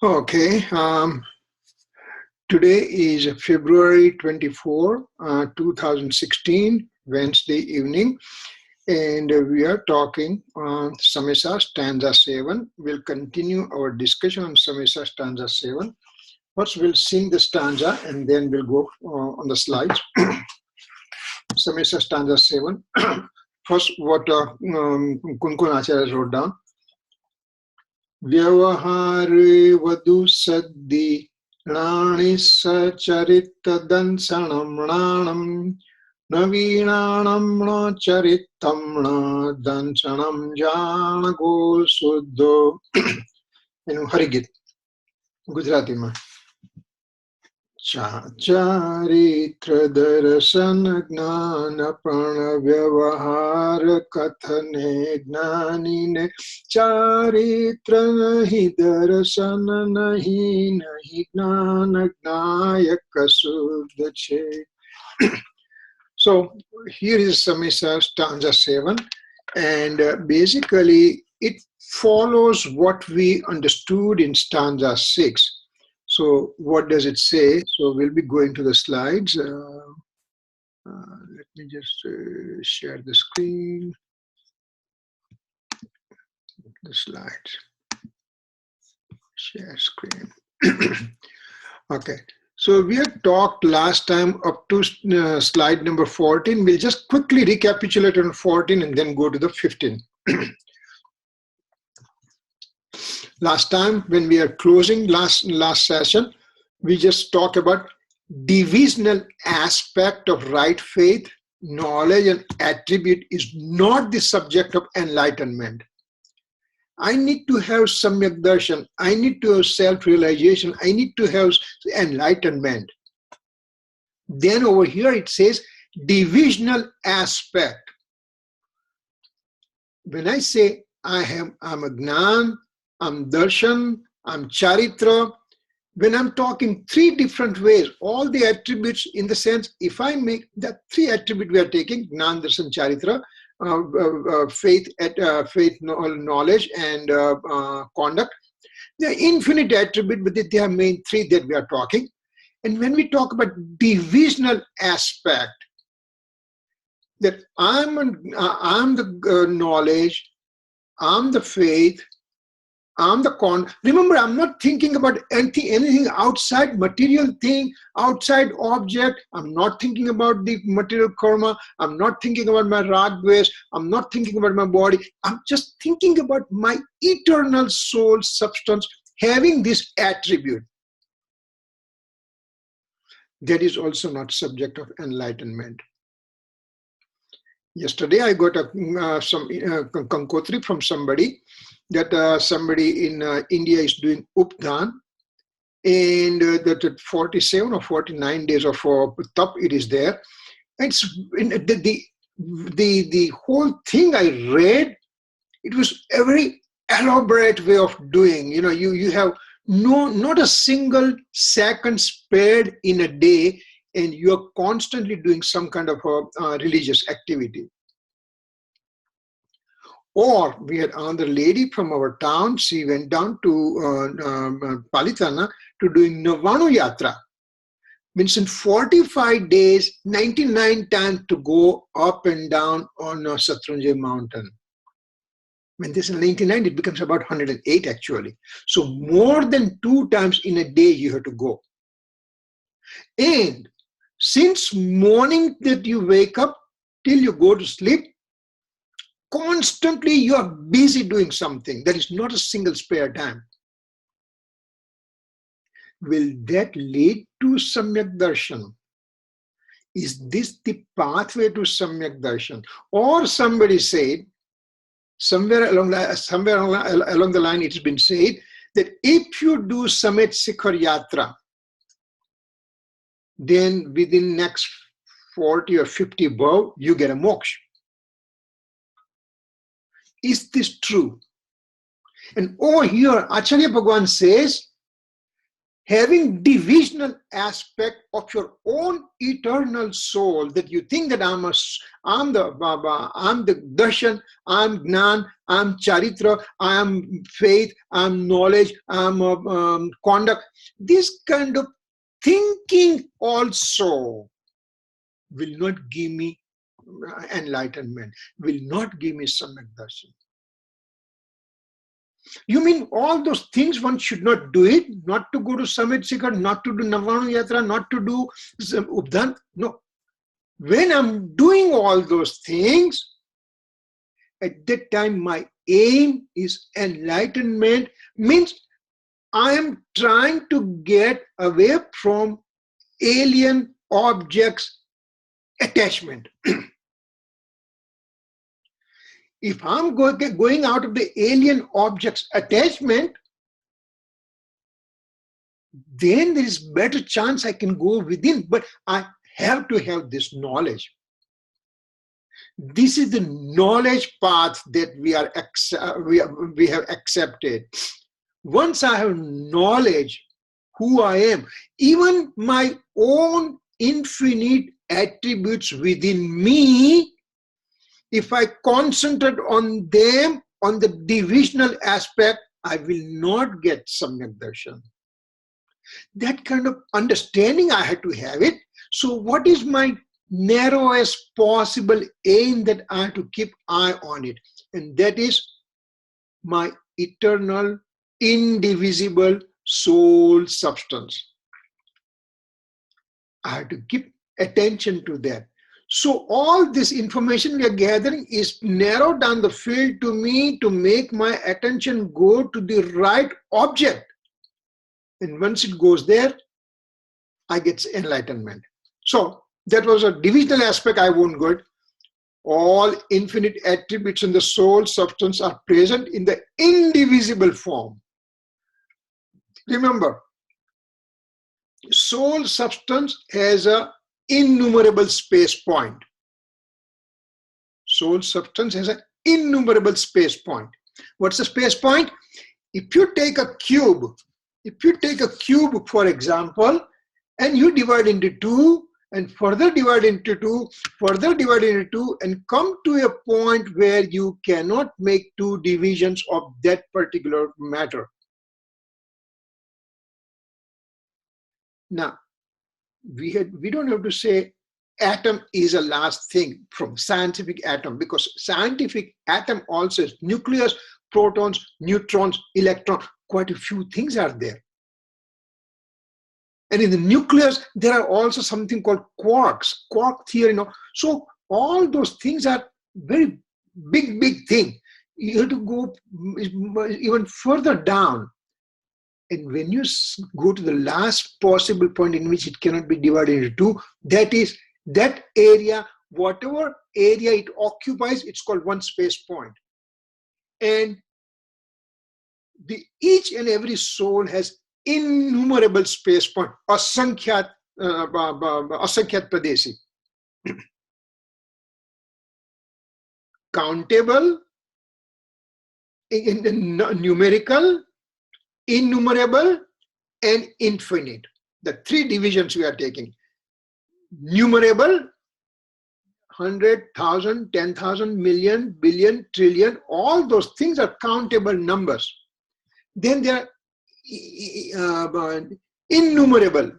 Okay, today is February 24, 2016, Wednesday evening, and we are talking on Samaysar Stanza 7. We'll continue our discussion on Samaysar Stanza 7. First, we'll sing the stanza and then we'll go on the slides. Samaysar Stanza 7. First, what Kunkun Acharya wrote down. Vyavahare vadu saddhi rani sacharitha dansanam ranam navinanam na charitam na dansanam jana go suddho. Harigit, Gujarati ma. Charitra darsana gnana prana vyavahara kathane gnanine charitra nahi darsana nahi gnana gnayaka suddhache. So here is Samaysar stanza 7, and basically it follows what we understood in stanza 6. So what does it say? So we'll be going to the slides. Let me just share the screen. The slides. Share screen. Okay. So we had talked last time up to slide number 14. We'll just quickly recapitulate on 14 and then go to the 15. Last time, when we are closing last session, we just talked about divisional aspect of right faith, knowledge, and attribute is not the subject of enlightenment. I need to have samyak darshan. I need to have self-realization. I need to have enlightenment. Then over here it says divisional aspect. When I say I'm a gnan, I'm darshan, I'm charitra. When I'm talking three different ways, all the attributes in the sense, if I make that three attributes we are taking, gnan, darshan, charitra, faith, knowledge, and conduct, they are infinite attributes, but they are main three that we are talking. And when we talk about divisional aspect, that I'm the knowledge, I'm the faith, I'm the remember, I'm not thinking about anything outside material thing, outside object. I'm not thinking about the material karma. I'm not thinking about my rag dvesh. I'm not thinking about my body. I'm just thinking about my eternal soul substance having this attribute. That is also not subject of enlightenment. Yesterday, I got some kankotri from somebody that somebody in India is doing updan, and that 47 or 49 days of tap it is there. It's the whole thing I read. It was a very elaborate way of doing. You know, you have not a single second spared in a day, and you are constantly doing some kind of religious activity. Or we had another lady from our town. She went down to Palitana to doing Navanu Yatra. Means in 45 days, 99 times to go up and down on Satrunjay mountain. When this is 99, it becomes about 108 actually. So more than 2 times in a day you have to go. And since morning that you wake up till you go to sleep, constantly you are busy doing something. There is not a single spare time. Will that lead to Samyak Darshan? Is this the pathway to Samyak Darshan? Or somebody said, somewhere along the line it has been said, that if you do Samet Sikhar Yatra, then within next 40 or 50 bow, you get a moksha. Is this true? And over here, Acharya Bhagwan says, having divisional aspect of your own eternal soul, that you think that I'm the darshan, I'm gnan, I'm charitra, I'm faith, I'm knowledge, I'm conduct. This kind of thinking also will not give me enlightenment, will not give me samyak darshan. You mean all those things one should not do it? Not to go to Samit Sikar, not to do Navanu Yatra, not to do Ubdhan? No. When I'm doing all those things, at that time my aim is enlightenment, means I am trying to get away from alien objects attachment. If I'm going out of the alien objects attachment, then there is better chance I can go within, but I have to have this knowledge. This is the knowledge path that we have accepted. Once I have knowledge who I am, even my own infinite attributes within me, if I concentrate on them, on the divisional aspect, I will not get samyak darshan. That kind of understanding I had to have it. So what is my narrowest possible aim that I have to keep eye on it? And that is my eternal, indivisible soul substance. I have to keep attention to that. So all this information we are gathering is narrowed down the field to me to make my attention go to the right object. And once it goes there, I get enlightenment. So that was a divisional aspect. I won't go it. All infinite attributes in the soul substance are present in the indivisible form. Remember, soul substance has a innumerable space point. Soul substance has an innumerable space point. What's the space point? If you take a cube, for example, and you divide into two, and further divide into two, and come to a point where you cannot make two divisions of that particular matter. Now, we don't have to say atom is a last thing from scientific atom, because scientific atom also is nucleus, protons, neutrons, electrons. Quite a few things are there. And in the nucleus, there are also something called quarks, quark theory. So all those things are very big thing. You have to go even further down. And when you go to the last possible point in which it cannot be divided into two, that is that area, whatever area it occupies, it's called one space point. And each and every soul has innumerable space point, asankyat pradesi. Countable, in the numerical, innumerable, and infinite. The three divisions we are taking. Numerable, 100,000, 10,000, million, billion, trillion, all those things are countable numbers. Then there are innumerable.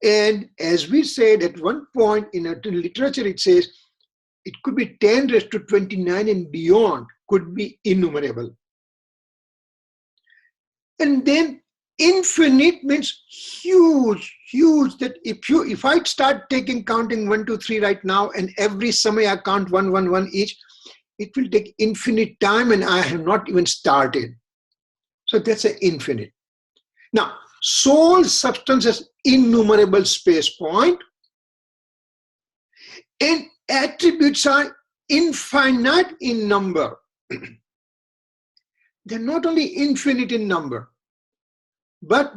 And as we said at one point in a literature, it says it could be 10 raised to 29 and beyond, could be innumerable. And then infinite means huge, that if I start counting 1, 2, 3 right now, and every Samay I count 1, 1, 1 each, it will take infinite time and I have not even started. So that's an infinite. Now, soul substance has innumerable space point, and attributes are infinite in number. They're not only infinite in number, but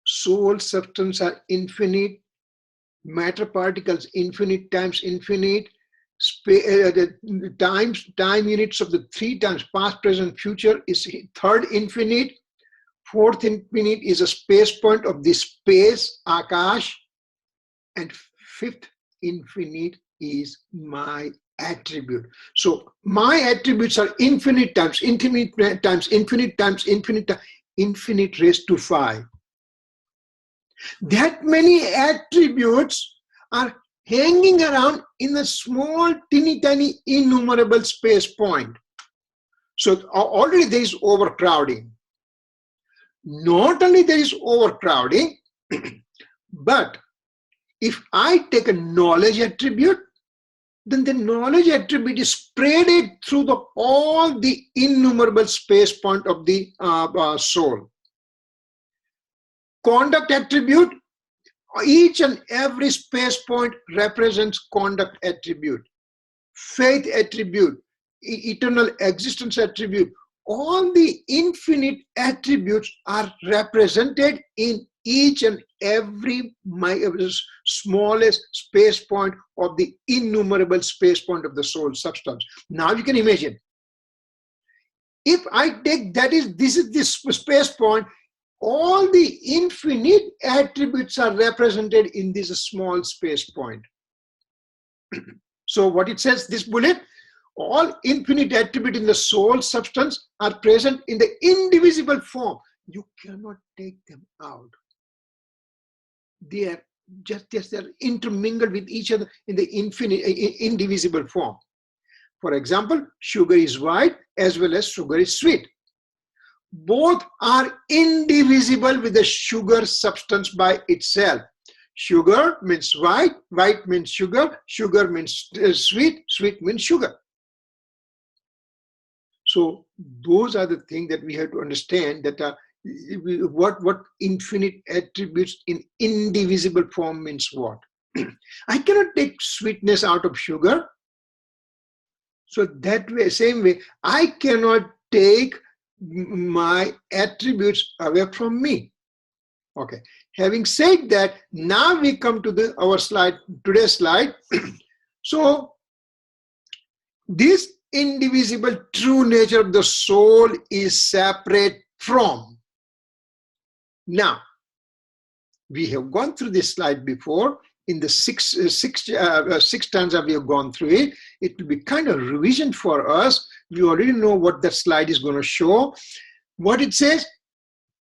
soul substance are infinite, matter particles infinite times infinite, the time units of the 3 times past, present, future is third infinite, Fourth infinite is a space point of the space, Akash. And fifth infinite is my attribute. So my attributes are infinite times infinite times infinite times infinite, infinite raised to 5. That many attributes are hanging around in a small, teeny tiny, innumerable space point. So already there is overcrowding. Not only there is overcrowding, but if I take a knowledge attribute, then the knowledge attribute is spread through all the innumerable space point of the soul. Conduct attribute, each and every space point represents conduct attribute. Faith attribute, eternal existence attribute, all the infinite attributes are represented in each and every smallest space point of the innumerable space point of the soul substance. Now you can imagine, if I take this is this space point, all the infinite attributes are represented in this small space point. So what it says, this bullet, all infinite attributes in the soul substance are present in the indivisible form. You cannot take them out. They are just they're intermingled with each other in the infinite, indivisible form. For example, sugar is white as well as sugar is sweet. Both are indivisible with the sugar substance by itself. Sugar means white, white means sugar, sugar means sweet, sweet means sugar. So those are the things that we have to understand, that what infinite attributes in indivisible form means what. I cannot take sweetness out of sugar. So that way, same way, I cannot take my attributes away from me. Okay. Having said that, now we come to our slide, today's slide. So this indivisible true nature of the soul is separate from. Now, we have gone through this slide before. In the sixth stanza, we have gone through it. It will be kind of revision for us. We already know what that slide is going to show. What it says,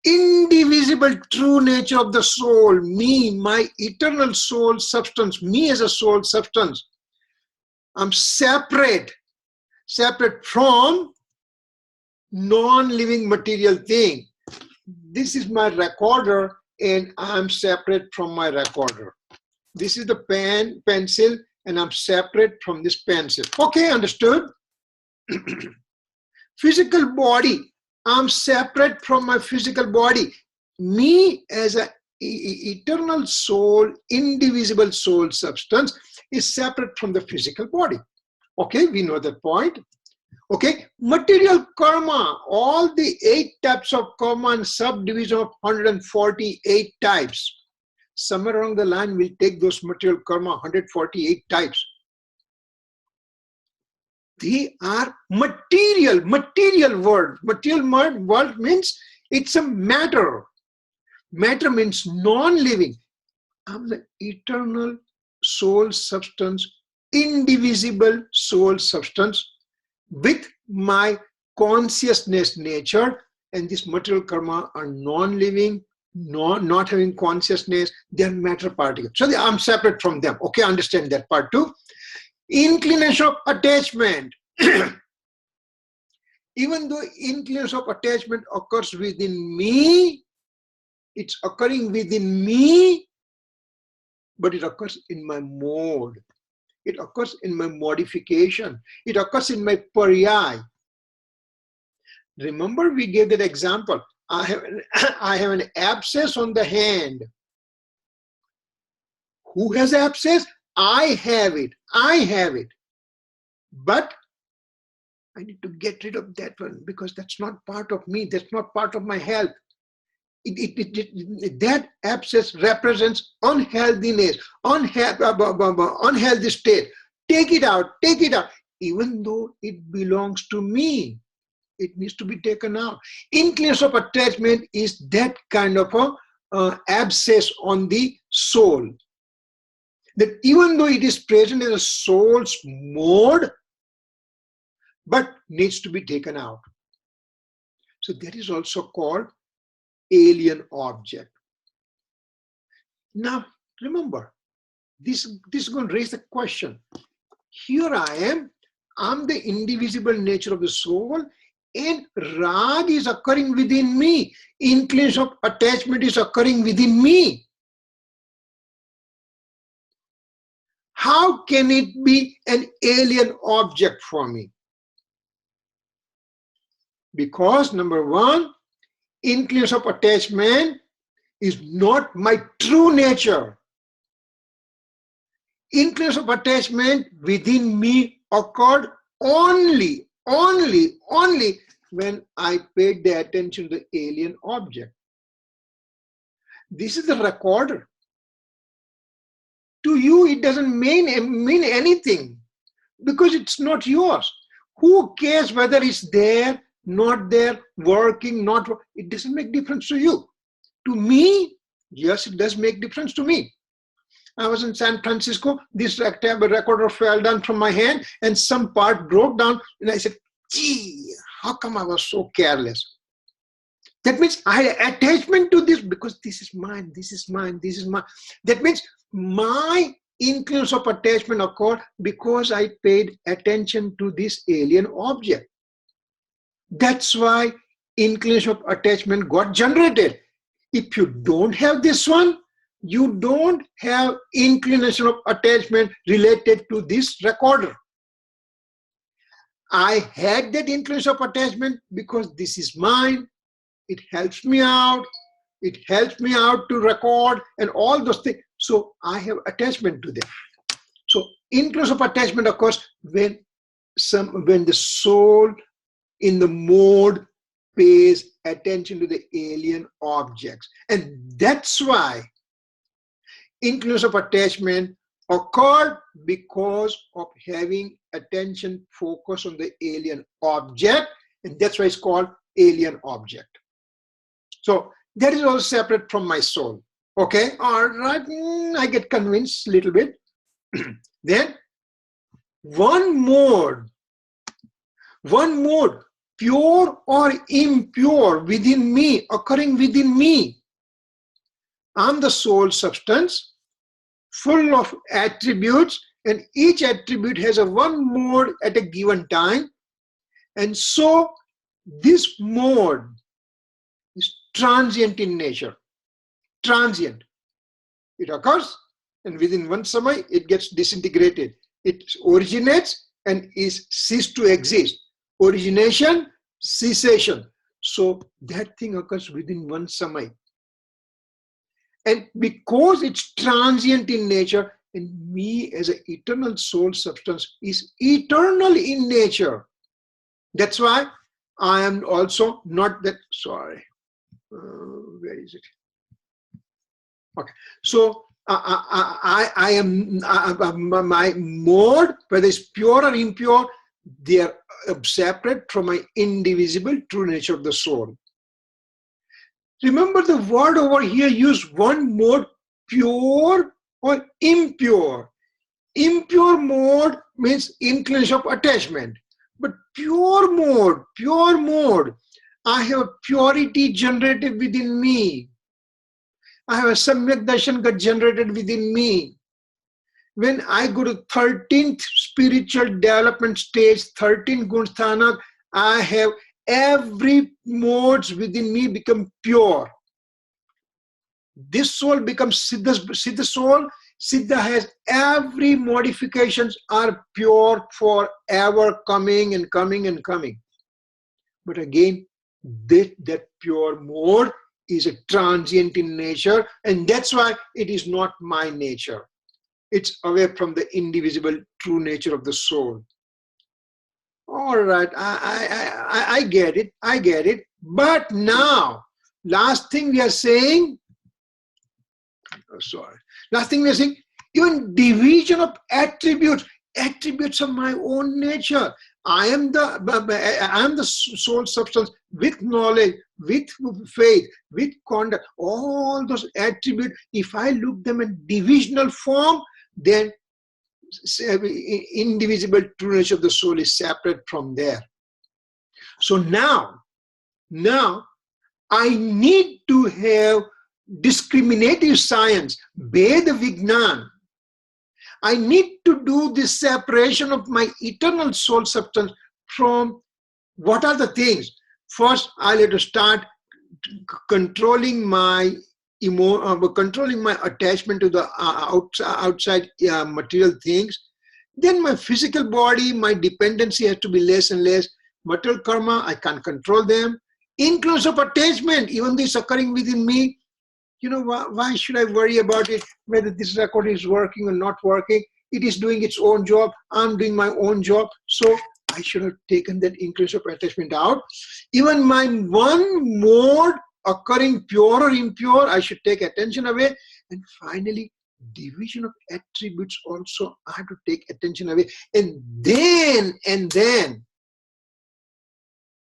indivisible true nature of the soul, me, my eternal soul substance, me as a soul substance. I'm separate from non-living material thing. This is my recorder and I'm separate from my recorder. This is the pencil, and I'm separate from this pencil. Okay, understood? Physical body, I'm separate from my physical body. Me as an eternal soul, indivisible soul substance is separate from the physical body. Okay, we know that point. Okay, material karma, all the 8 types of karma and subdivision of 148 types. Somewhere along the line, we'll take those material karma, 148 types. They are material world. Material world means it's a matter. Matter means non-living. I'm the eternal soul substance, indivisible soul substance with my consciousness nature, and this material karma are non-living, not having consciousness, they're matter particles. So I'm separate from them. Okay, understand that part too. Inclination of attachment. Even though inclination of attachment occurs within me, it's occurring within me, but it occurs in my mode. It occurs in my modification. It occurs in my paryay. Remember, we gave that example. I have an abscess on the hand. Who has abscess? I have it. I have it. But I need to get rid of that one because that's not part of me. That's not part of my health. That abscess represents unhealthiness, unhealthy state. Take it out, even though it belongs to me. It needs to be taken out. Inclination of attachment is that kind of a abscess on the soul. That even though it is present in the soul's mode, but needs to be taken out. So that is also called alien object. Now, remember, this is going to raise the question. Here I am, I'm the indivisible nature of the soul, and rag is occurring within me. Inclination of attachment is occurring within me. How can it be an alien object for me? Because number one, inclination of attachment is not my true nature. Inclination of attachment within me occurred only when I paid the attention to the alien object. This is the recorder. To you, it doesn't mean anything because it's not yours. Who cares whether it's there, not there, working, not working? It doesn't make difference to you. To me, yes, it does make difference to me. I was in San Francisco, this recorder fell down from my hand and some part broke down, and I said, gee, how come I was so careless? That means I had attachment to this because this is mine, this is mine, this is mine. That means my inclination of attachment occurred because I paid attention to this alien object. That's why inclination of attachment got generated. If you don't have this one, you don't have inclination of attachment related to this recorder. I had that inclination of attachment because this is mine. It helps me out. It helps me out to record and all those things. So I have attachment to them. So inclination of attachment occurs when the soul in the mode pays attention to the alien objects. And that's why inclination of attachment occurred because of having attention focus on the alien object, and that's why it's called alien object. So that is all separate from my soul. Okay, all right, I get convinced a little bit. Then one mode, pure or impure within me, occurring within me. I'm the soul substance, full of attributes, and each attribute has a one mode at a given time. And so this mode is transient in nature. Transient. It occurs, and within one samay, it gets disintegrated. It originates and is ceased to exist. Origination, cessation. So that thing occurs within one samay. And because it's transient in nature, and me as an eternal soul substance is eternal in nature. That's why I am also not that, sorry, where is it? Okay, so I am, my mode, whether it's pure or impure, they are separate from my indivisible true nature of the soul. Remember the word over here, use one mode, pure or impure. Impure mode means inclination of attachment. But pure mode, I have purity generated within me. I have a samyak darshan got generated within me. When I go to 13th spiritual development stage, 13 gunsthanak, I have every modes within me become pure. This soul becomes Siddha soul. Siddha has every modifications are pure forever, coming and coming and coming. But again, that pure mode is a transient in nature, and that's why it is not my nature. It's away from the indivisible true nature of the soul. All right, I get it. But now, last thing we are saying, even division of attributes of my own nature. I am the soul substance with knowledge, with faith, with conduct, all those attributes. If I look them in divisional form, then indivisible true nature of the soul is separate from there. So now I need to have discriminative science, Veda Vignan. I need to do this separation of my eternal soul substance from what are the things. First, I'll have to start controlling my attachment to the outside material things. Then my physical body, my dependency has to be less and less. Material karma, I can't control them. Influence of attachment, even though it's occurring within me, you know, why should I worry about it, whether this record is working or not working? It is doing its own job. I'm doing my own job. So I should have taken that influence of attachment out. Even my one mode occurring pure or impure, I should take attention away. And finally, division of attributes also, I have to take attention away. And then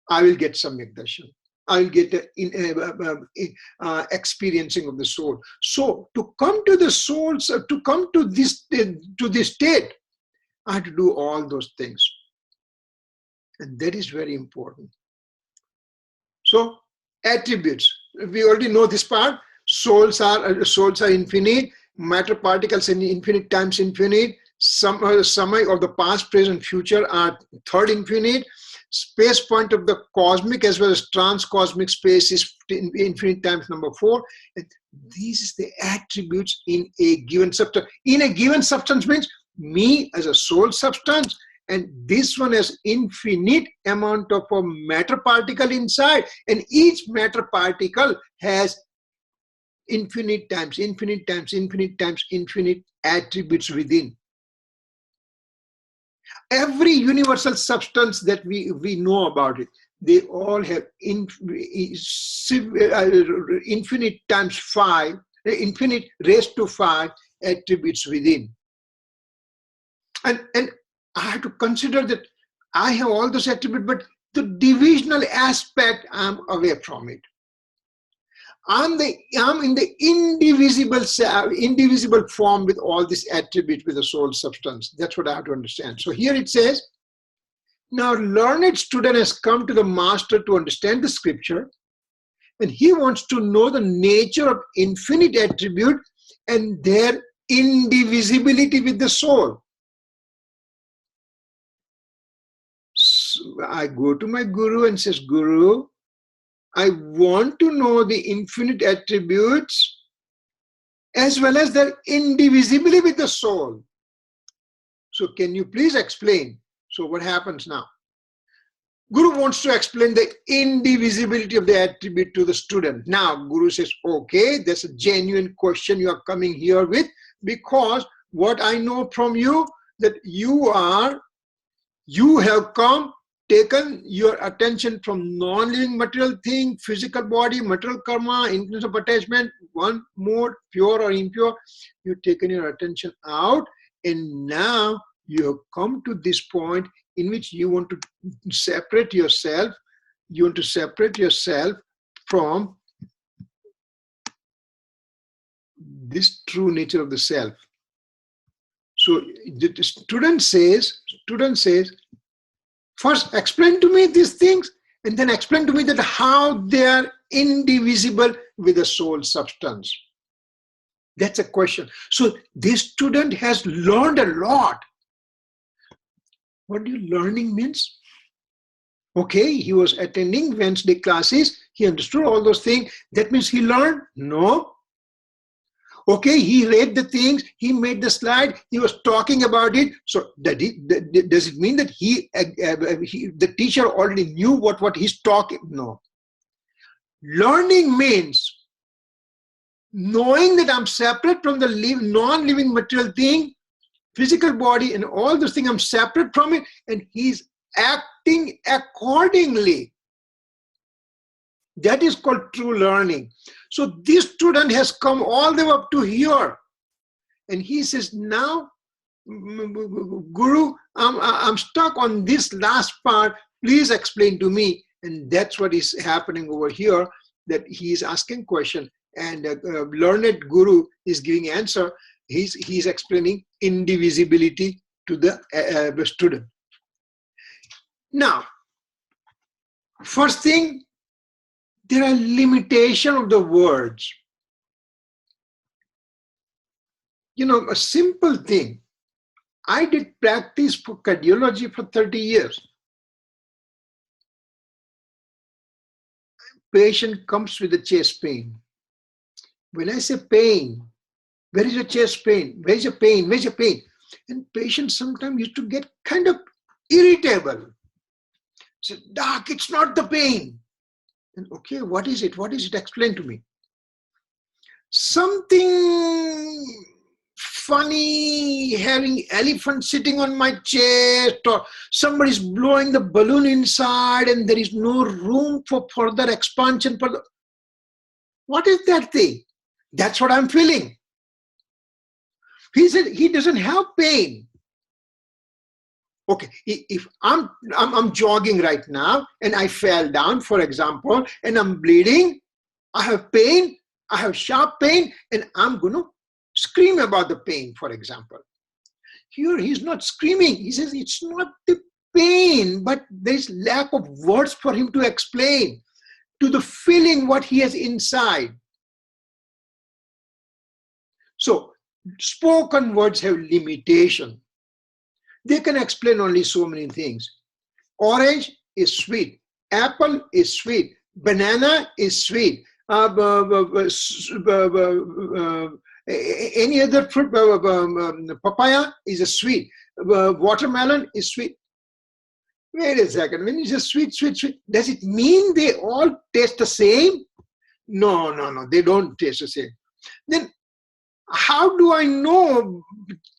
I will get samyak darshan. I will get the experiencing of the soul. So to come to the soul, to come to this state, I have to do all those things. And that is very important. So attributes, we already know this part. Souls are infinite. Matter particles in infinite times infinite. Samay of the past, present, future are third infinite. Space point of the cosmic as well as transcosmic space is infinite times number 4. And these is the attributes in a given substance. In a given substance means me as a soul substance, and this one has infinite amount of a matter particle inside, and each matter particle has infinite times infinite times infinite times infinite attributes within. Every universal substance that we know about it, they all have infinite times 5, infinite raised to 5 attributes within. And I have to consider that I have all those attributes, but the divisional aspect, I'm away from it. I'm in the indivisible form with all this attribute with the soul substance. That's what I have to understand. So here it says, now learned student has come to the master to understand the scripture, and he wants to know the nature of infinite attribute and their indivisibility with the soul. So I go to my guru and says, Guru, I want to know the infinite attributes as well as their indivisibility with the soul. So can you please explain? So what happens now? Guru wants to explain the indivisibility of the attribute to the student. Now Guru says, okay, that's a genuine question you are coming here with, because what I know from you, that you have come, taken your attention from non-living material thing, physical body, material karma, influence of attachment, one mode, pure or impure. You've taken your attention out, and now you have come to this point in which you want to separate yourself. You want to separate yourself from this true nature of the self. So the student says, first explain to me these things, and then explain to me that how they are indivisible with the soul substance. That's a question. So this student has learned a lot. What do learning means? Okay, he was attending Wednesday classes. He understood all those things. That means he learned? No. Okay, he read the things, he made the slide, he was talking about it. So does it mean that the teacher already knew what he's talking? No. Learning means knowing that I'm separate from the non-living material thing, physical body, and all those things, I'm separate from it, and he's acting accordingly. That is called true learning. So this student has come all the way up to here, and he says, now Guru, I'm stuck on this last part. Please explain to me. And that's what is happening over here, that he is asking question and learned Guru is giving answer. He's explaining indivisibility to the student. Now, first thing, there are limitations of the words. You know, a simple thing. I did practice for cardiology for 30 years. Patient comes with a chest pain. When I say pain, where is your chest pain? Where is your pain? Where is your pain? And patients sometimes used to get kind of irritable. Say, Doc, it's not the pain. And okay, what is it? What is it? Explain to me. Something funny, having elephant sitting on my chest, or somebody's blowing the balloon inside and there is no room for further expansion. What is that thing? That's what I'm feeling. He said he doesn't have pain. Okay, if I'm jogging right now and I fell down, for example, and I'm bleeding, I have pain, I have sharp pain, and I'm going to scream about the pain, for example. Here he's not screaming. He says it's not the pain, but there's lack of words for him to explain to the feeling what he has inside. So spoken words have limitation. They can explain only so many things. Orange is sweet. Apple is sweet. Banana is sweet. Any other fruit, papaya is a sweet. Watermelon is sweet. Wait a second. When you say sweet, sweet, sweet, does it mean they all taste the same? No. They don't taste the same. Then how do I know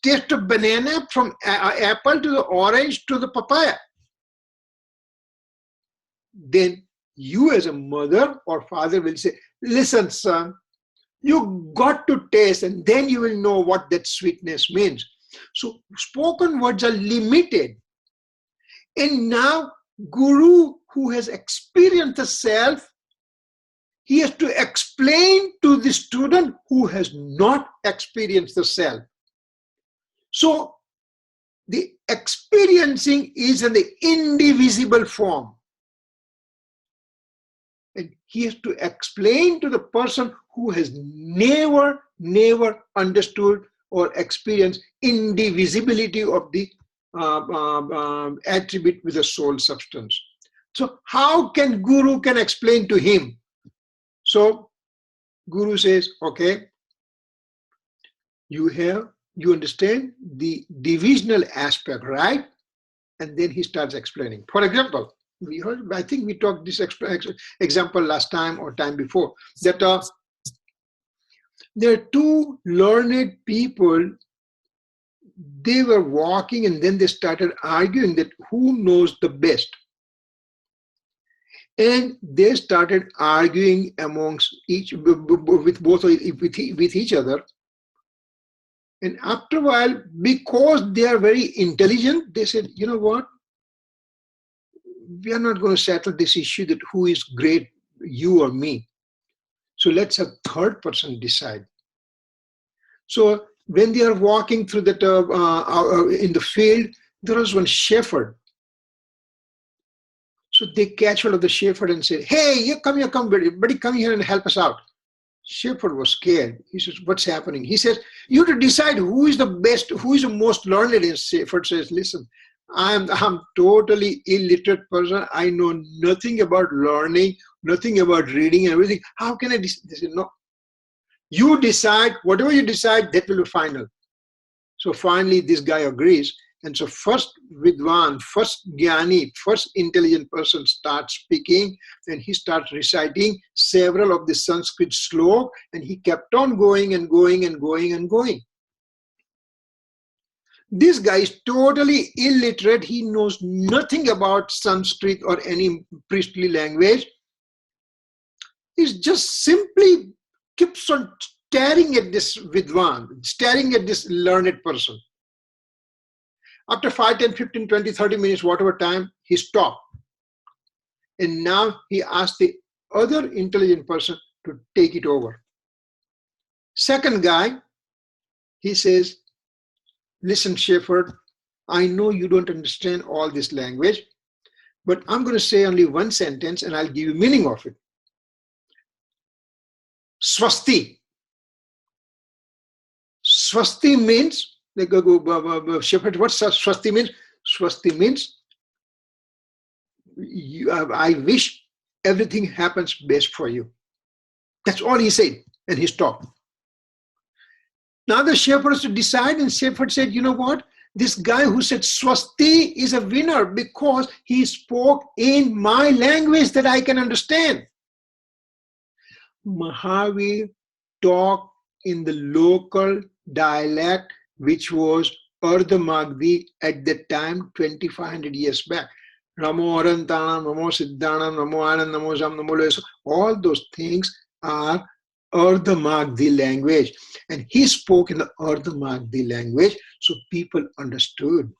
taste of banana from apple to the orange to the papaya? Then you as a mother or father will say, listen, son, you got to taste and then you will know what that sweetness means. So spoken words are limited. And now Guru, who has experienced the self, he has to explain to the student who has not experienced the self. So the experiencing is in the indivisible form. And he has to explain to the person who has never understood or experienced indivisibility of the attribute with the soul substance. So how can Guru can explain to him? So Guru says, okay, you understand the divisional aspect, right? And then he starts explaining. For example, I think we talked this example last time or time before, that there are two learned people. They were walking and then they started arguing that who knows the best. And they started arguing amongst with each other. And after a while, because they are very intelligent, they said, you know what? We are not going to settle this issue that who is great, you or me. So let's have third person decide. So when they are walking through that in the field, there was one shepherd. So they catch hold of the shepherd and say, hey, you come here, buddy, come here and help us out. Shepherd was scared. He says, what's happening? He says, you have to decide who is the best, who is the most learned. And Shepherd says, listen, I'm totally illiterate person. I know nothing about learning, nothing about reading and everything. How can I decide? They said, no. You decide, whatever you decide, that will be final. So finally, this guy agrees. And so first Vidwan, first Jnani, first intelligent person starts speaking, and he starts reciting several of the Sanskrit slok, and he kept on going and going and going and going. This guy is totally illiterate. He knows nothing about Sanskrit or any priestly language. He just simply keeps on staring at this Vidwan, staring at this learned person. After 5, 10, 15, 20, 30 minutes, whatever time, he stopped. And now he asked the other intelligent person to take it over. Second guy, he says, listen, Shepherd, I know you don't understand all this language, but I'm going to say only one sentence and I'll give you meaning of it. Swasti. Swasti means, Shepherd, what Swasti means? Swasti means, I wish everything happens best for you. That's all he said, and he stopped. Now the shepherd has to decide, and shepherd said, you know what? This guy who said Swasti is a winner because he spoke in my language that I can understand. Mahavir talked in the local dialect, which was Ardha Magdi at that time, 2500 years back. Namo Arantanam, Namo Siddhanam, Namo Anand, Namo Jam, Namo Leso. All those things are Ardha Magdi language. And he spoke in the Ardha Magdi language, so people understood.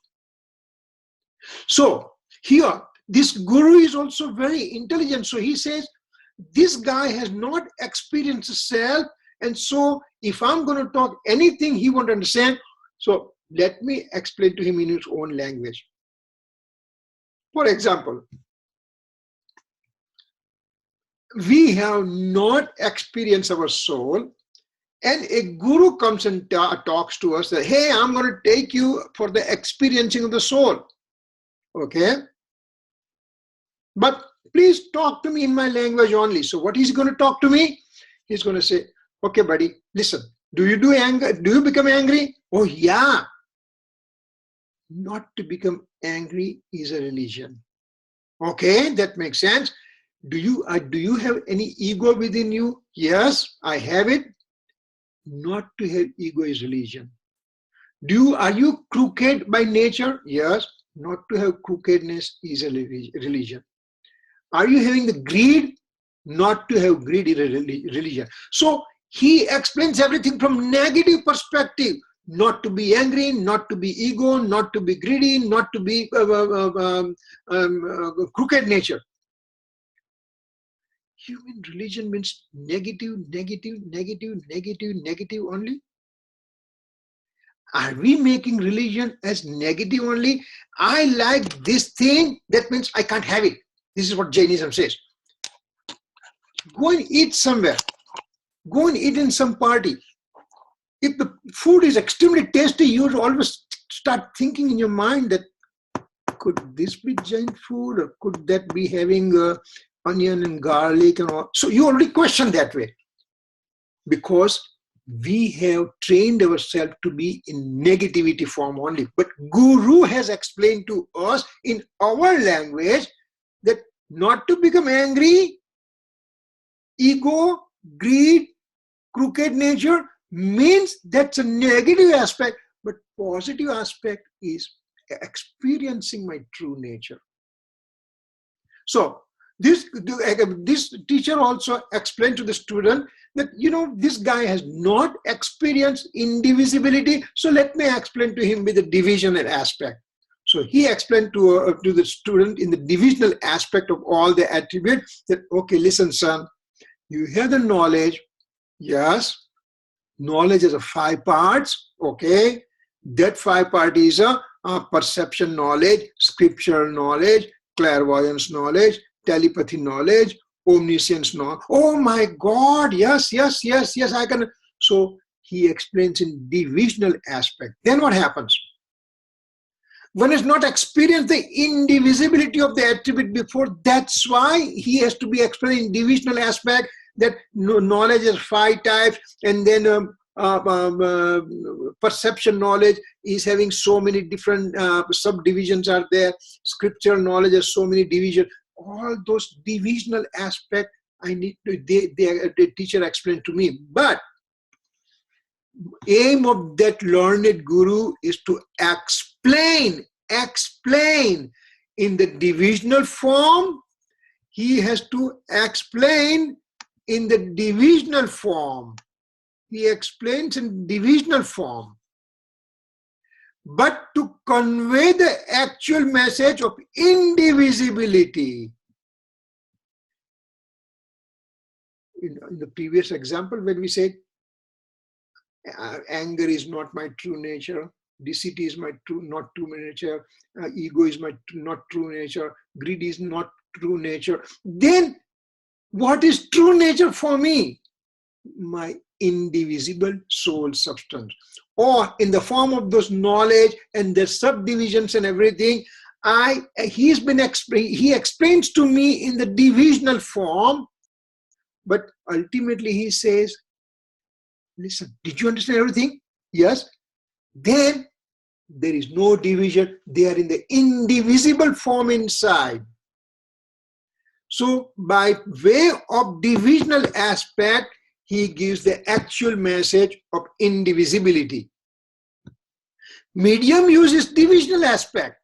So here, this guru is also very intelligent. So he says, this guy has not experienced self, and so if I'm going to talk anything he won't understand, so let me explain to him in his own language. For example, we have not experienced our soul, and a guru comes and talks to us that, hey, I'm going to take you for the experiencing of the soul. Okay? But please talk to me in my language only. So what he's going to talk to me? He's going to say, okay, buddy, listen, do you anger? Do you become angry? Oh, yeah. Not to become angry is a religion. Okay, that makes sense. Do you have any ego within you? Yes, I have it. Not to have ego is religion. Are you crooked by nature? Yes. Not to have crookedness is a religion. Are you having the greed? Not to have greed is a religion. So he explains everything from negative perspective. Not to be angry, not to be ego, not to be greedy, not to be crooked nature. Human religion means negative, negative, negative, negative, negative only. Are we making religion as negative only? I like this thing, that means I can't have it. This is what Jainism says. Go and eat somewhere. Go and eat in some party. If the food is extremely tasty, you always start thinking in your mind that, could this be Jain food, or could that be having onion and garlic and all? So you already question that way, because we have trained ourselves to be in negativity form only. But Guru has explained to us in our language that not to become angry, ego, greed, crooked nature means that's a negative aspect, but positive aspect is experiencing my true nature. So this teacher also explained to the student that, this guy has not experienced indivisibility, so let me explain to him with the divisional aspect. So he explained to the student in the divisional aspect of all the attributes that, okay, listen, son, you have the knowledge. Yes, knowledge has 5 parts. Okay, that 5 parts is a perception knowledge, scriptural knowledge, clairvoyance knowledge, telepathy knowledge, omniscience knowledge. Oh my God, yes, I can. So he explains in divisional aspect. Then what happens? One has not experienced the indivisibility of the attribute before. That's why he has to be explained in divisional aspect, that knowledge is 5 types, and then perception knowledge is having so many different subdivisions are there. Scriptural knowledge has so many divisions. All those divisional aspects I need to, the teacher explained to me. But aim of that learned guru is to explain in the divisional form. He has to explain in the divisional form. He explains in divisional form. but to convey the actual message of indivisibility. In the previous example, when we said anger is not my true nature, deceit is my not true nature, ego is my not true nature, greed is not true nature, then what is true nature for me? My indivisible soul substance, or in the form of those knowledge and the subdivisions and everything. He explains to me in the divisional form, but ultimately he says, listen, did you understand everything? Yes. Then there is no division. They are in the indivisible form inside. So by way of divisional aspect, he gives the actual message of indivisibility. Medium uses divisional aspect,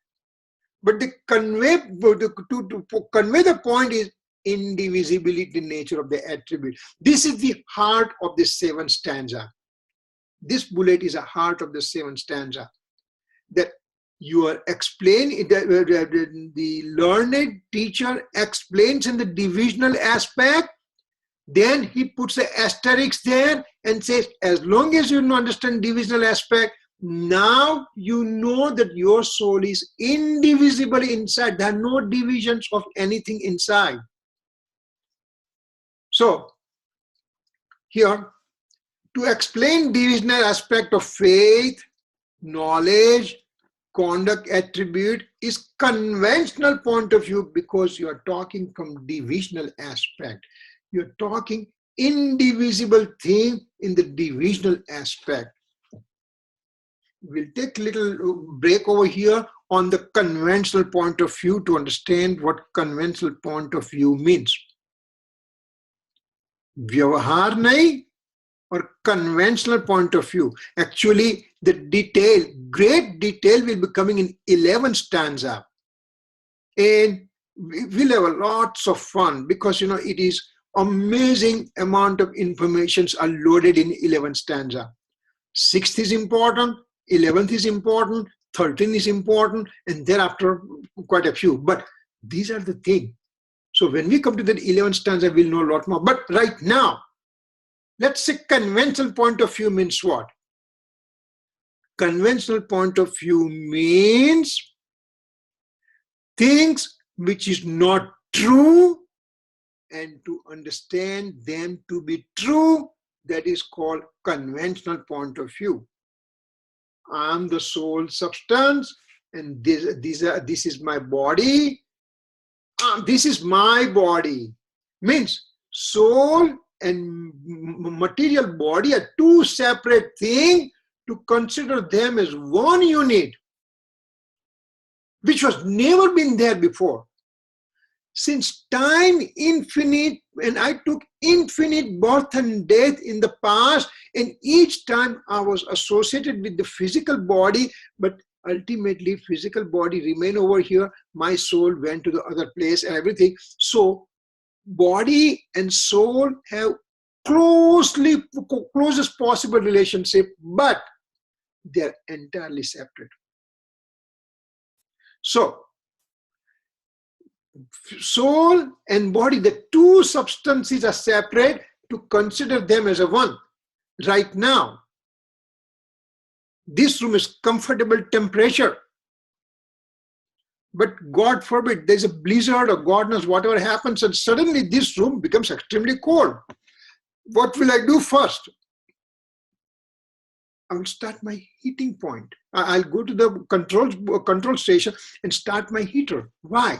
but to convey the point is indivisibility, nature of the attribute. This is the heart of the seventh stanza. This bullet is a heart of the seventh stanza. That you are explaining, the learned teacher explains in the divisional aspect, then he puts the asterisk there and says, as long as you understand divisional aspect, now you know that your soul is indivisible inside. There are no divisions of anything inside. So here, to explain divisional aspect of faith, knowledge, conduct, attribute is conventional point of view, because you are talking from divisional aspect. You're talking indivisible thing in the divisional aspect. We'll take a little break over here on the conventional point of view to understand what conventional point of view means. Vyavahar nahi or conventional point of view. Actually, the detail, great detail will be coming in 11th stanza. And we'll have lots of fun, because it is amazing amount of informations are loaded in 11th stanza. 6th is important, 11th is important, 13th is important, and thereafter quite a few. But these are the things. So when we come to the 11th stanza, we'll know a lot more. But right now, let's say conventional point of view means what? Conventional point of view means things which is not true, and to understand them to be true, that is called conventional point of view. I am the soul substance, and this is my body. This is my body. Means soul and material body are two separate things. To consider them as one unit, which was never been there before. Since time infinite, and I took infinite birth and death in the past, and each time I was associated with the physical body, but ultimately physical body remained over here, my soul went to the other place and everything. So body and soul have closest possible relationship, but they're entirely separate. So soul and body, the two substances are separate, to consider them as a one. Right now, this room is comfortable temperature, but God forbid there's a blizzard or God knows whatever happens, and suddenly this room becomes extremely cold. What will I do first? I will start my heating point. I'll go to the control station and start my heater. Why?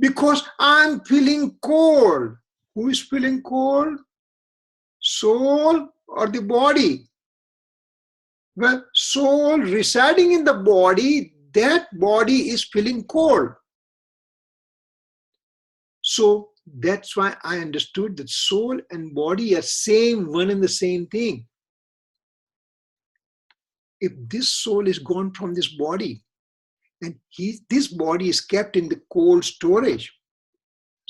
Because I'm feeling cold. Who is feeling cold? Soul or the body? Well, soul residing in the body, that body is feeling cold. So that's why I understood that soul and body are same, one and the same thing. If this soul is gone from this body, and this body is kept in the cold storage,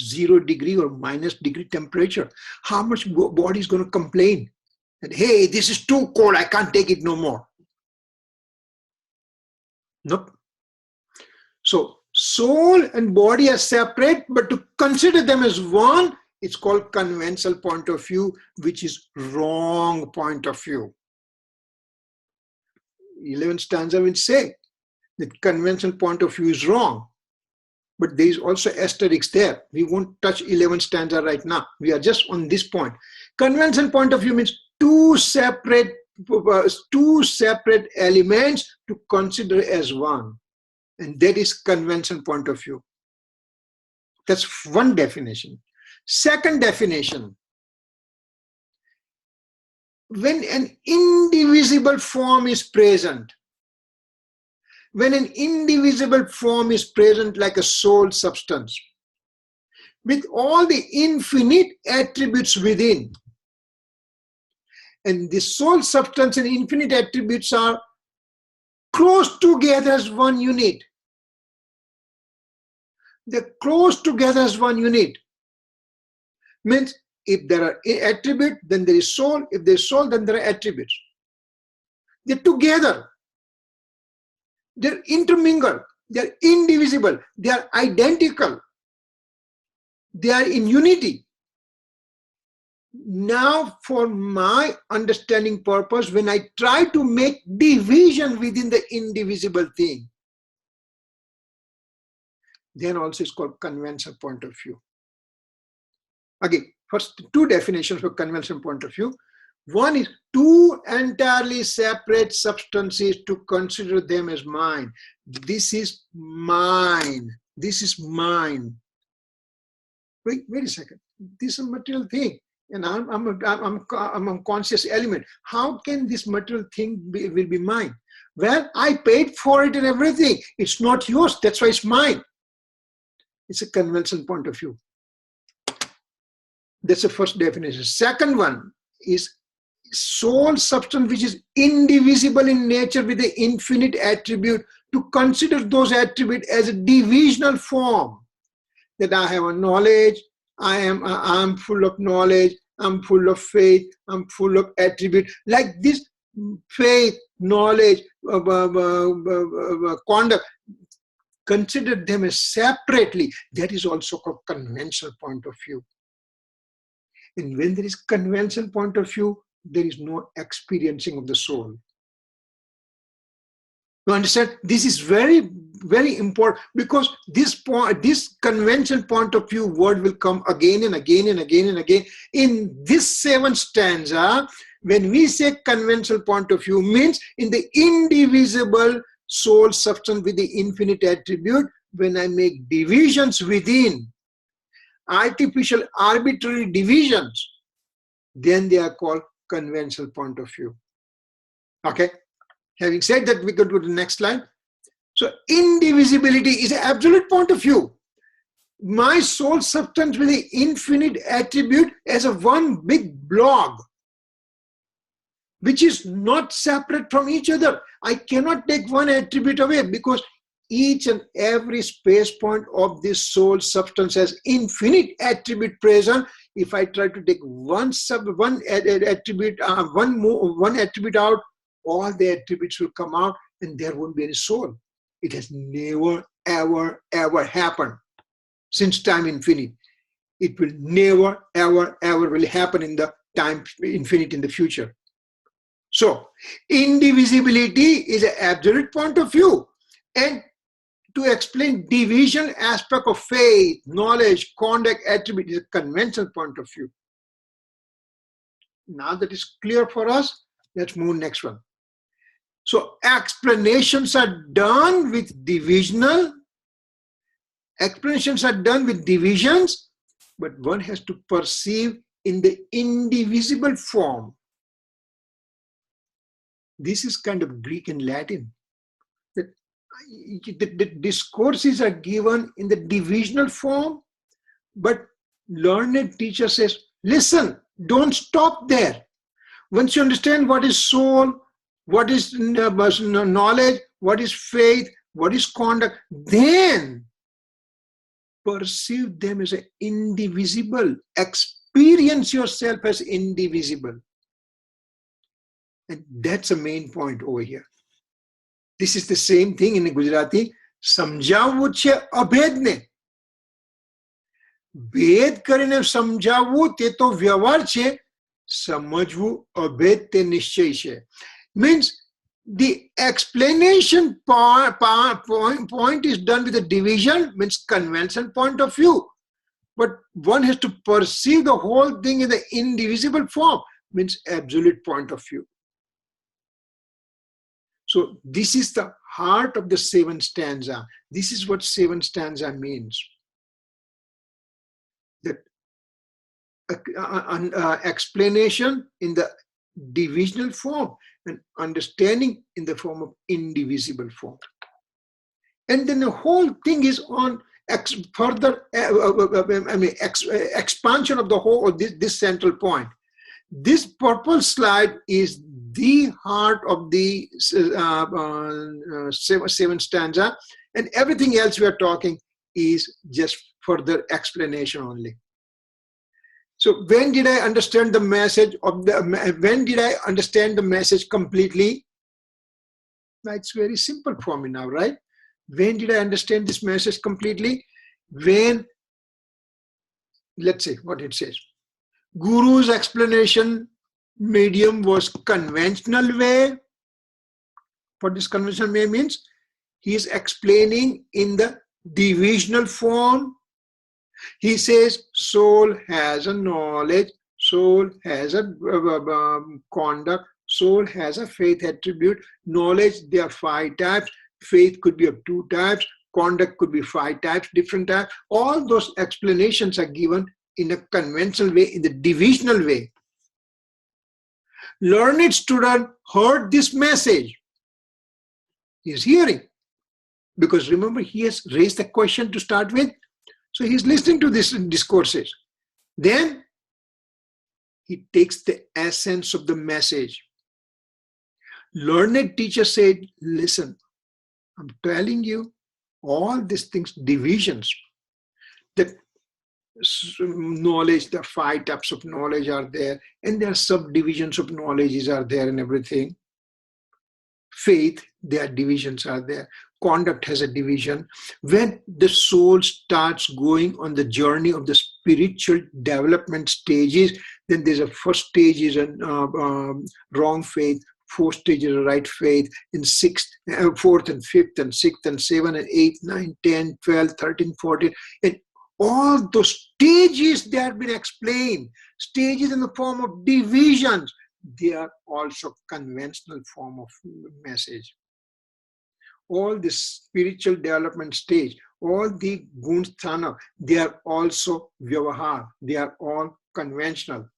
0 degree or minus degree temperature, how much body is going to complain that, hey, this is too cold, I can't take it no more. Nope. So soul and body are separate, but to consider them as one, it's called conventional point of view, which is wrong point of view. 11th stanza will say that conventional point of view is wrong. But there is also asterisk there. We won't touch 11th stanza right now. We are just on this point. Conventional point of view means two separate elements to consider as one. And that is conventional point of view. That's one definition. Second definition. When an indivisible form is present, when an indivisible form is present like a soul substance, with all the infinite attributes within, and the soul substance and infinite attributes are close together as one unit. They're close together as one unit. Means if there are attributes, then there is soul. If there is soul, then there are attributes. They're together. They're intermingled. They're indivisible. They are identical. They are in unity. Now, for my understanding purpose, when I try to make division within the indivisible thing, then also it's called conventional point of view. Again, first two definitions for conventional point of view. One is two entirely separate substances to consider them as mine. This is mine. This is mine. Wait a second. This is a material thing, and I'm a conscious element. How can this material thing will be mine? Well, I paid for it and everything. It's not yours. That's why it's mine. It's a conventional point of view. That's the first definition. Second one is soul substance which is indivisible in nature with the infinite attribute, to consider those attributes as a divisional form. That I have a knowledge, I am full of knowledge, I'm full of faith, I'm full of attribute. Like this faith, knowledge, conduct, consider them as separately. That is also called conventional point of view. And when there is conventional point of view, there is no experiencing of the soul. You understand? This is very, very important, because this conventional point of view word will come again and again and again and again. In this 7th stanza, when we say conventional point of view, means in the indivisible soul substance with the infinite attribute, when I make divisions within, artificial arbitrary divisions, then they are called conventional point of view. Okay, having said that, we could go to the next slide. So indivisibility is an absolute point of view. My soul substance with the infinite attribute as a one big blob, which is not separate from each other. I cannot take one attribute away, because each and every space point of this soul substance has infinite attribute present. If I try to take one attribute out, all the attributes will come out and there won't be any soul. It has never, ever, ever happened since time infinite. It will never, ever, ever will happen in the time infinite in the future. So indivisibility is an absolute point of view. And to explain division aspect of faith, knowledge, conduct, attribute is a conventional point of view. Now that is clear for us, let's move next one. So explanations are done with divisional. Explanations are done with divisions, but one has to perceive in the indivisible form. This is kind of Greek and Latin. The discourses are given in the divisional form, but learned teacher says, listen, don't stop there. Once you understand what is soul, what is knowledge, what is faith, what is conduct, then perceive them as indivisible. Experience yourself as indivisible. And that's the main point over here. This is the same thing in Gujarati. સમજાવવું છે અભેદને. ભેદ કરીને સમજાવવું તે તો વ્યવહાર છે, સમજવું અભેદ તે નિશ્ચય છે. Means the explanation point is done with a division, means conventional point of view. But one has to perceive the whole thing in the indivisible form, means absolute point of view. So this is the heart of the 7th stanza. This is what 7th stanza means. That explanation in the divisional form and understanding in the form of indivisible form. And then the whole thing is on further expansion of the whole of this central point. This purple slide is the heart of the 7th stanza, and everything else we are talking is just further explanation only. So when did I understand the message completely? It's very simple for me now, right? When did I understand this message completely? When, let's say what it says. Guru's explanation medium was conventional way. What this conventional way means? He is explaining in the divisional form. He says soul has a knowledge, soul has a conduct, soul has a faith attribute. Knowledge, there are 5 types. Faith could be of 2 types. Conduct could be 5 types, different types. All those explanations are given in a conventional way, in the divisional way. Learned student heard this message. He is hearing. Because remember, he has raised the question to start with. So he's listening to these discourses. Then he takes the essence of the message. Learned teacher said, listen, I'm telling you all these things, divisions, that knowledge, the 5 types of knowledge are there, and there are subdivisions of knowledges are there and everything. Faith, their divisions are there. Conduct has a division. When the soul starts going on the journey of the spiritual development stages, then there's a first stage is a wrong faith, 4th stage is a right faith, in 4th and 5th and 6th and 7th and 8th, 9th, 10th, 12th, 13th, 14th, and all those stages, they have been explained. Stages in the form of divisions, they are also conventional form of message. All the spiritual development stage, all the gunsthana, they are also vyavahar. They are all conventional.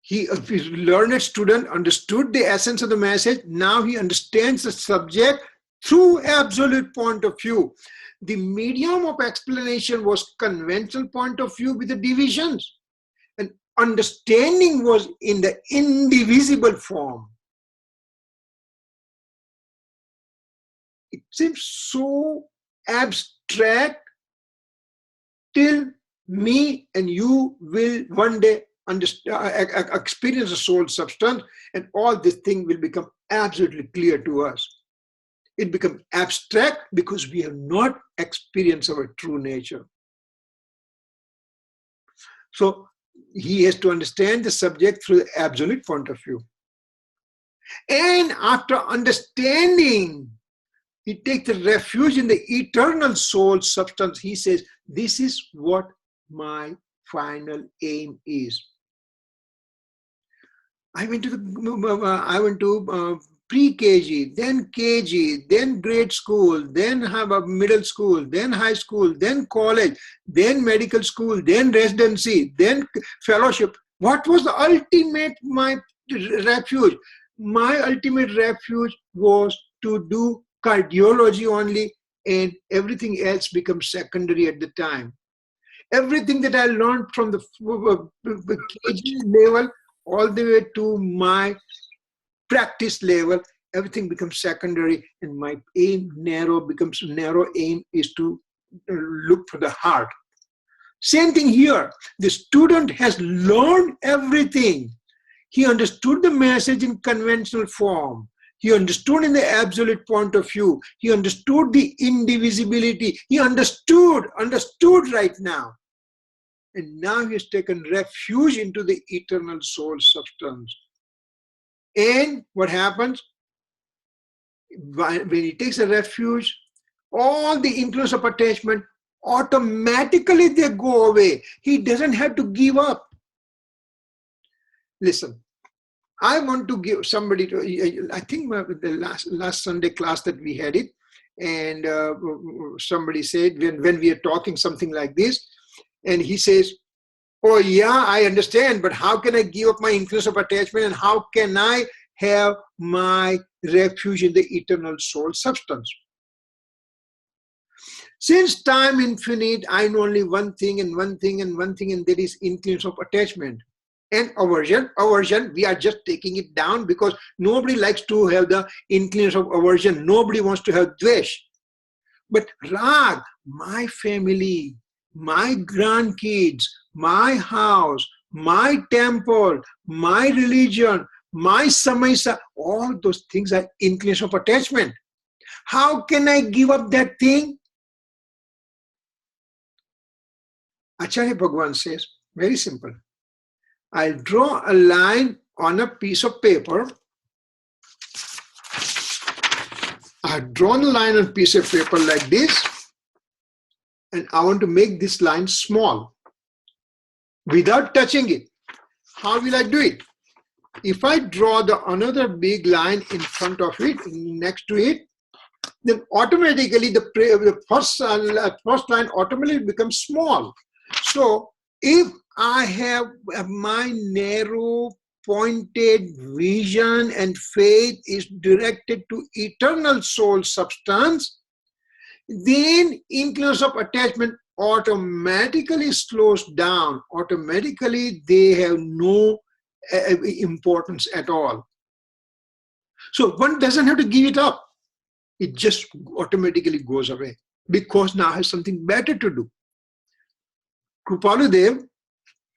His learned student understood the essence of the message. Now he understands the subject through absolute point of view. The medium of explanation was conventional point of view with the divisions. And understanding was in the indivisible form. It seems so abstract till me and you will one day experience the soul substance, and all this thing will become absolutely clear to us. It becomes abstract because we have not experienced our true nature. So he has to understand the subject through the absolute point of view. And after understanding, he takes the refuge in the eternal soul substance. He says, this is what my final aim is. I went to pre-KG, then KG, then grade school, then have a middle school, then high school, then college, then medical school, then residency, then fellowship. What was the ultimate my refuge? My ultimate refuge was to do cardiology only, and everything else becomes secondary at the time. Everything that I learned from the KG level all the way to my practice level, everything becomes secondary, and my aim narrow aim is to look for the heart. Same thing here. The student has learned everything. He understood the message in conventional form. He understood in the absolute point of view. He understood the indivisibility. He understood right now. And now he has taken refuge into the eternal soul substance. And what happens? When he takes a refuge, all the influence of attachment, automatically they go away. He doesn't have to give up. Listen, I want to give somebody, I think the last Sunday class that we had it, and somebody said, when we are talking something like this, and he says, oh yeah, I understand, but how can I give up my influence of attachment, and how can I have my refuge in the eternal soul substance? Since time infinite, I know only one thing and one thing and one thing, and that is influence of attachment. And aversion, we are just taking it down because nobody likes to have the influence of aversion. Nobody wants to have dvesh. But rag, my family, my grandkids, my house, my temple, my religion, my Samaysar, all those things are influence of attachment. How can I give up that thing? Acharya Bhagavan says, very simple. I'll draw a line on a piece of paper. I've drawn a line on a piece of paper like this, and I want to make this line small without touching it. How will I do it? If I draw another big line in front of it, next to it, then automatically the first line automatically becomes small. So if I have my narrow pointed vision and faith is directed to eternal soul substance, then influence of attachment automatically slows down. Automatically they have no importance at all. So one doesn't have to give it up. It just automatically goes away because now has something better to do. Kripaludev,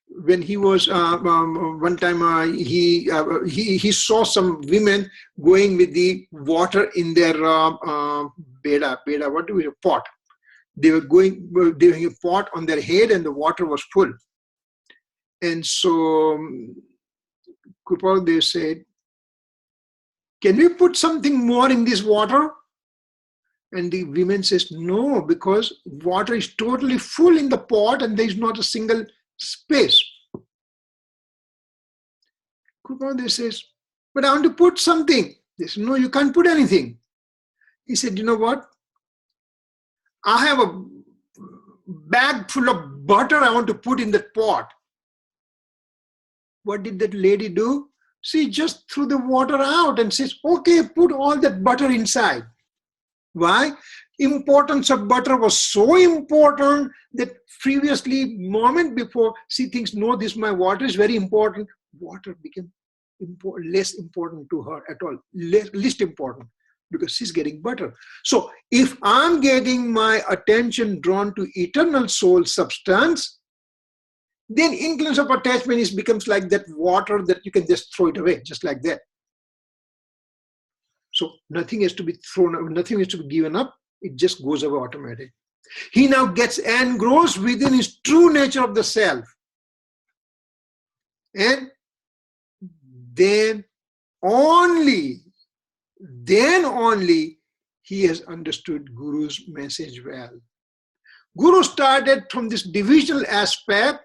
when he was one time he saw some women going with the water in their beda, what do we pot? They were having a pot on their head and the water was full. And so Kripaludev said, can we put something more in this water? And the women says, no, because water is totally full in the pot and there is not a single space. Kripaludev says, but I want to put something. They said, no, you can't put anything. He said, you know what? I have a bag full of butter I want to put in that pot. What did that lady do? She just threw the water out and says, okay, put all that butter inside. Why? Importance of butter was so important that previously, moment before, she thinks, no, this my water is very important. Water became less important to her at all, least important, because she's getting butter. So if I'm getting my attention drawn to eternal soul substance, then influence of attachment becomes like that water that you can just throw it away, just like that. So nothing has to be thrown, nothing has to be given up. It just goes away automatically. He now gets engrossed within his true nature of the self. And then only he has understood Guru's message well. Guru started from this divisional aspect,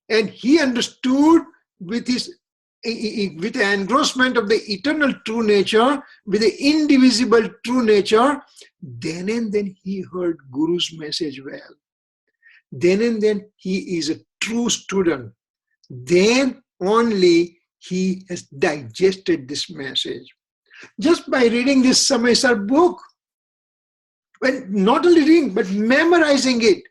and he understood with the engrossment of the eternal true nature, with the indivisible true nature, then and then he heard Guru's message well. Then and then he is a true student. Then only he has digested this message. Just by reading this Samaysar book, when not only reading, but memorizing it.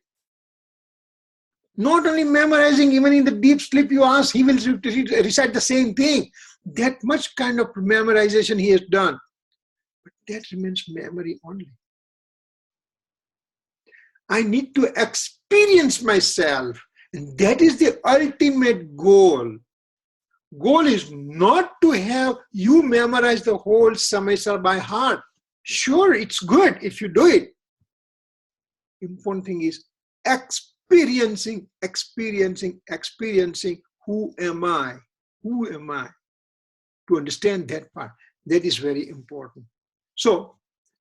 Not only memorizing, even in the deep sleep you ask, he will recite the same thing. That much kind of memorization he has done. But that remains memory only. I need to experience myself. And that is the ultimate goal. Goal is not to have you memorize the whole Samaysar by heart. Sure, it's good if you do it. Important thing is experiencing who am I? Who am I? To understand that part. That is very important. So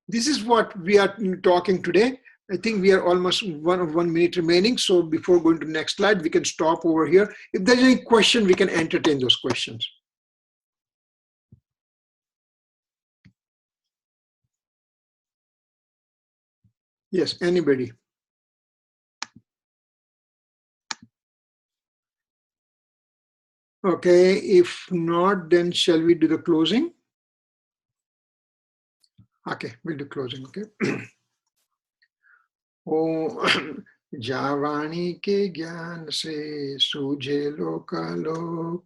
this is what we are talking today. I think we are almost 1 minute remaining. So before going to the next slide, we can stop over here. If there's any question, we can entertain those questions. Yes, anybody? Okay, if not, then shall we do the closing? Okay, we'll do closing, okay? ओ जावाणी के ज्ञान से सूझे लोकालोक,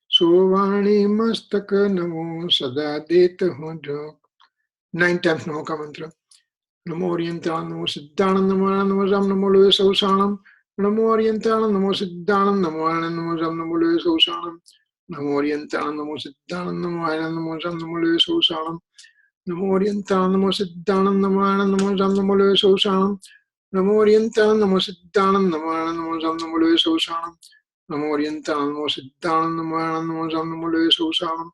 सोवाणी मस्तक नमो सदा देत हूँ झोंक. 9 times नमो का मंत्र. नमो ओरियंताण नमो सिद्धाणं नमो नमो जाम नमो लोय सौसाणं. नमो ओरियंताण नमो सिद्धाणं नमो नमो जाम नमो लोय सौसाणं. नमो ओरियंताण नमो सिद्धाणं नमो नमो जाम नमो लोय सौसाणं. नमो ओरियंताण नमो सिद्धाणं नमो नमो जाम नमो लोय सौसाणं. नमो ओरियंताण नमो सिद्धाणं नमो नमो जाम नमो लोय सौसाणं. नमो ओरियंताण नमो सिद्धाणं नमो नमो जाम नमो लोय सौसाणं.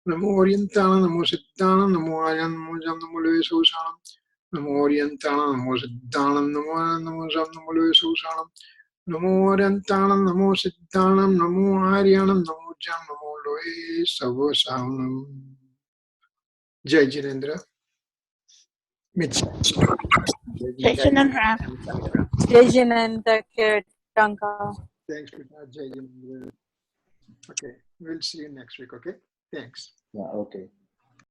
नमो ओरियंताण नमो सिद्धाणं नमो नमो जाम नमो लोय सौसाणं. नमो ओरियंताण नमो सिद्धाणं नमो नमो जाम नमो लोय सौसाणं. नमो ओरियंताण नमो सिद्धाणं नमो आर्याणं नमो जाम नमो लोय सौसाणं. जय Jinendra. Jai Jinendra. Jai Jinendra, Kirit, Tanka. Thanks, Pita. Jai Jinendra. Okay, we'll see you next week. Okay, thanks. Yeah, okay.